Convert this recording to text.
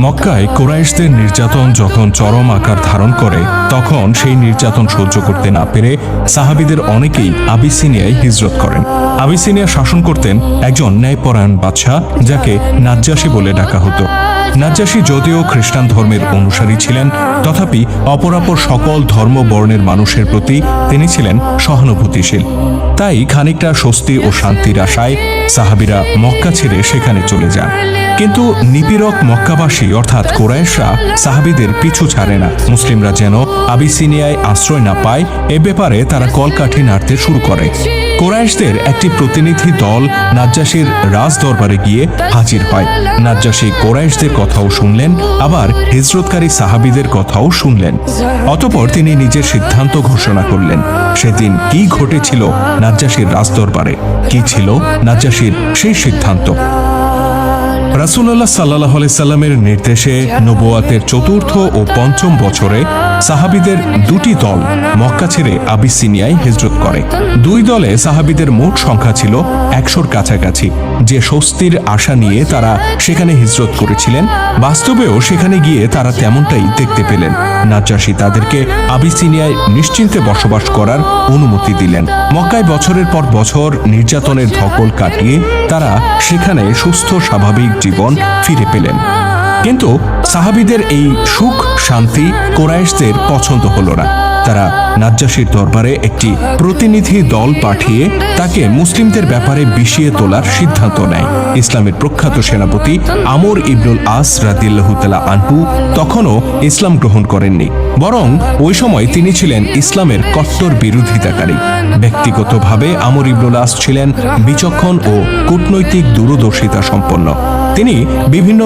মক্কায় কুরাইশদের নির্যাতন যখন চরম আকার ধারণ করে তখন সেই নির্যাতন সহ্য করতে না পেরে সাহাবীদের অনেকেই আবিসিনিয়ায় হিজরত করেন। আবিসিনিয়া শাসন করতেন একজন ন্যায়পরায়ণ বাদশাহ, যাকে নাজ্জাশী বলে ডাকা হতো। নাজ্জাশী যদিও খ্রিস্টান ধর্মের অনুসারী ছিলেন, তথাপি অপরাপর সকল ধর্ম বর্ণের মানুষের প্রতি তিনি ছিলেন সহানুভূতিশীল। তাই খানিকটা স্বস্তি ও শান্তির আশায় সাহাবীরা মক্কা ছেড়ে সেখানে চলে যান। কিন্তু নিপীড়ক মক্কাবাসী অর্থাৎ কুরাইশরা সাহাবীদের পিছু ছাড়ে না। মুসলিমরা যেন আবিসিনিয়ায় আশ্রয় না পায় এ ব্যাপারে তারা কলকাঠি নাড়তে শুরু করে। কুরাইশদের একটি প্রতিনিধি দল নাজ্জাশীর রাজ দরবারে গিয়ে হাজির হয়। নাজ্জাশী কুরাইশদের কথাও শুনলেন, আবার হিজরতকারী সাহাবীদের কথাও শুনলেন। অতঃপর তিনি নিজের সিদ্ধান্ত ঘোষণা করলেন। সেদিন কি ঘটেছিল নাজ্জাশীর রাজ দরবারে, কি ছিল নাজ্জাশীর সেই সিদ্ধান্ত? রাসূলুল্লাহ সাল্লাল্লাহু আলাইহি সাল্লামের নির্দেশে নবুয়াতের চতুর্থ ও পঞ্চম বছরে সাহাবীদের দুটি দল মক্কা ছেড়ে আবিসিনিয়ায় হিজরত করে। দুই দলে সাহাবীদের মোট সংখ্যা ছিল 100-র কাছাকাছি। যে স্বস্তির আশা নিয়ে তারা সেখানে হিজরত করেছিলেন, বাস্তবেও সেখানে গিয়ে তারা তেমনটাই দেখতে পেলেন। নাজ্জাশী তাদেরকে আবিসিনিয়ায় নিশ্চিন্তে বসবাস করার অনুমতি দিলেন। মক্কায় বছরের পর বছর নির্যাতনের ধকল কাটিয়ে তারা সেখানে সুস্থ স্বাভাবিক জীবন ফিরে পেলেন। কিন্তু সাহাবীদের এই সুখ শান্তি কুরাইশদের পছন্দ হলো না। তারা নাজ্জাশীর দরবারে একটি প্রতিনিধি দল পাঠিয়ে তাকে মুসলিমদের ব্যাপারে বিষিয়ে তোলার সিদ্ধান্ত নেয়। ইসলামের প্রখ্যাত সেনাপতি আমর ইবনুল আস রাদিয়াল্লাহু তাআলা আনহু তখনও ইসলাম গ্রহণ করেননি, বরং ওই সময় তিনি ছিলেন ইসলামের কট্টর বিরোধিতাকারী। ব্যক্তিগতভাবে আমর ইবনুল আস ছিলেন বিচক্ষণ ও কূটনৈতিক দূরদর্শিতা সম্পন্ন। তিনি বিভিন্ন